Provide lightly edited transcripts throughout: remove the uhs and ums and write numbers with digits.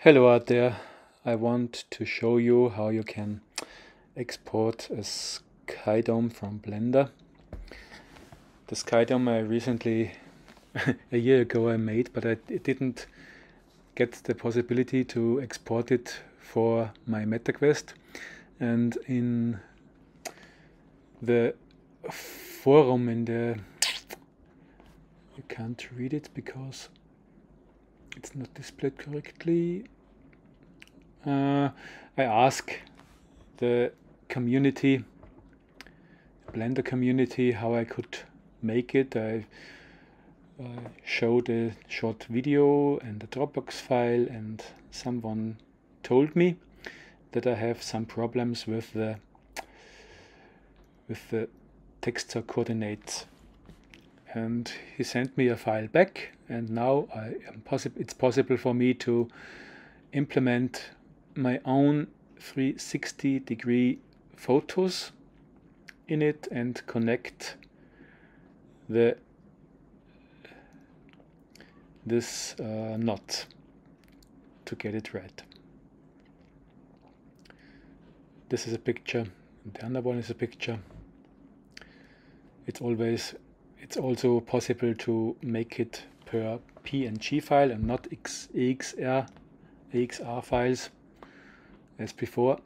Hello out there. I want to show you how you can export a Skydome from Blender. The Skydome I recently, a year ago I made, but I didn't get the possibility to export it for my Metaquest. And in the forum, you can't read it because it's not displayed correctly. I ask the community, Blender community, how I could make it. I showed a short video and a Dropbox file, and someone told me that I have some problems with the texture coordinates. And he sent me a file back, and now it's possible for me to implement my own 360-degree photos in it and connect this knot to get it right. This is a picture, and the other one is a picture. It's also possible to make it per PNG file and not AXR files as before.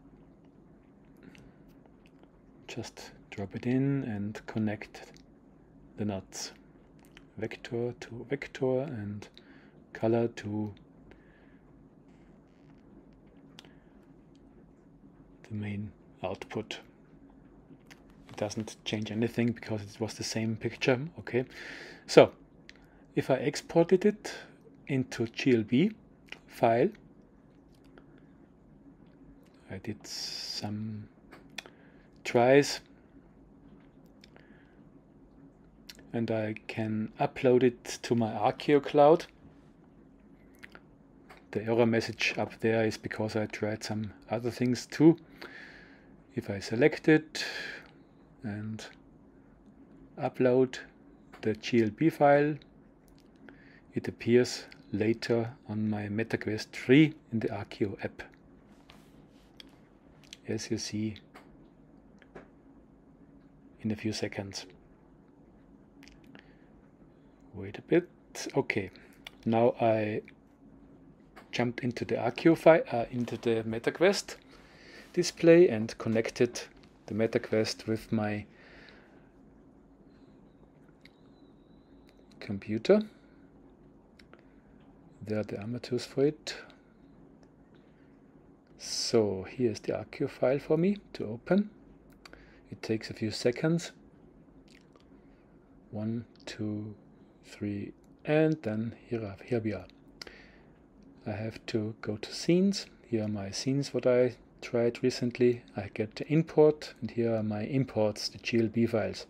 Just drop it in and connect the knots, vector to vector and color to the main output. It doesn't change anything because it was the same picture. Okay, so if I exported it into GLB file, I did some tries, and I can upload it to my ARKIO cloud. The error message up there is because I tried some other things too. If I select it and upload the GLB file, it appears later on my Metaquest3 in the ARKIO app, as you see in a few seconds. Wait a bit. Okay, now I jumped into the ARKIO file, into the Metaquest display, and connected the Metaquest with my computer. There are the armatures for it. So here's the ARKIO file for me to open. It takes a few seconds. 1, 2, 3, and then here we are. I have to go to scenes. Here are my scenes what I tried recently. I get the import, and here are my imports, the GLB files.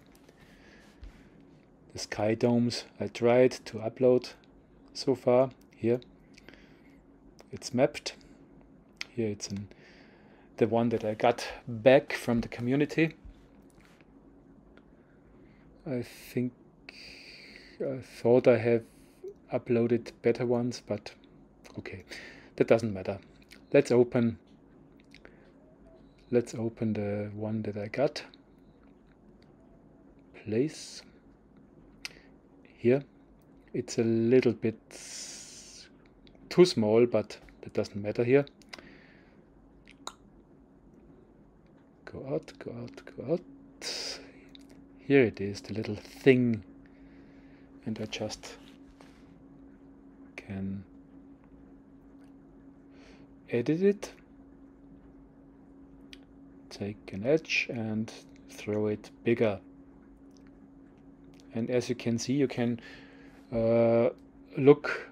The Skydomes I tried to upload so far. Here it's mapped. Here it's the one that I got back from the community. I thought I have uploaded better ones, but okay, that doesn't matter. Let's open the one that I got. Place. Here it's a little bit too small, but that doesn't matter here. Go out, go out, go out. Here it is, the little thing, and I just can edit it, take an edge and throw it bigger. And as you can see, you can look,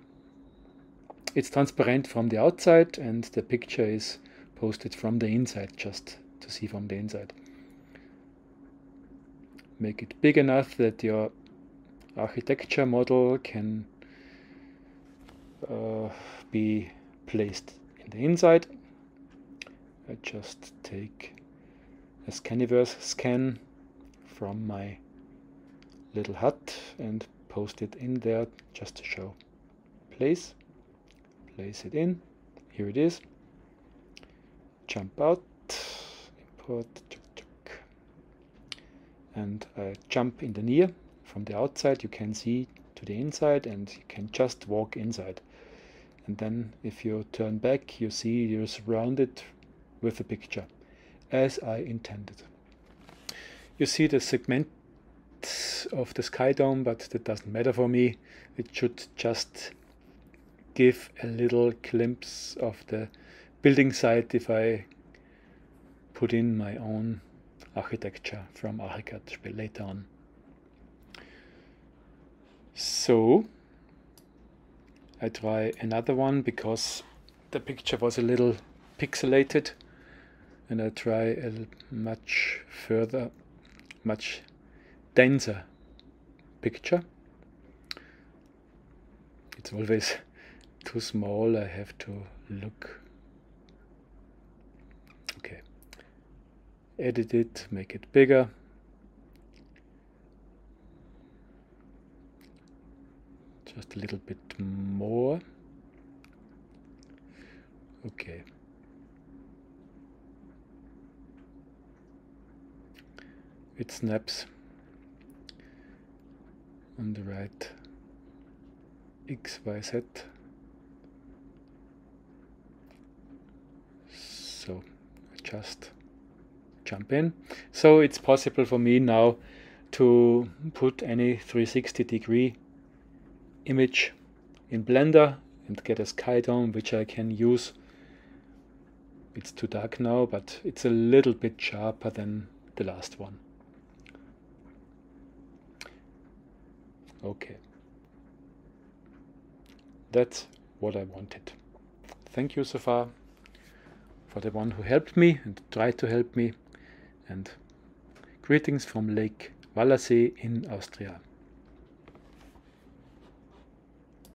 it's transparent from the outside, and the picture is posted from the inside, just to see from the inside. Make it big enough that your architecture model can be placed in the inside. I just take a Scaniverse scan from my little hut and post it in there just to show. Place it in. Here it is. Jump out, import, and I jump in the near. From the outside you can see to the inside, and you can just walk inside. And then if you turn back, you see you're surrounded with the picture, as I intended. You see the segments of the Skydome, but that doesn't matter for me. It should just give a little glimpse of the building site if I put in my own architecture from ARKIO later on. So I try another one because the picture was a little pixelated, and I try a much further, much denser picture. It's always too small, I have to look. Okay, edit it, make it bigger. Just a little bit more. Okay. It snaps on the right X, Y, Z. So I just jump in. So it's possible for me now to put any 360-degree image in Blender and get a Skydome which I can use. It's too dark now, but it's a little bit sharper than the last one. Okay, that's what I wanted. Thank you so far for the one who helped me and tried to help me, and greetings from Lake Wallersee in Austria.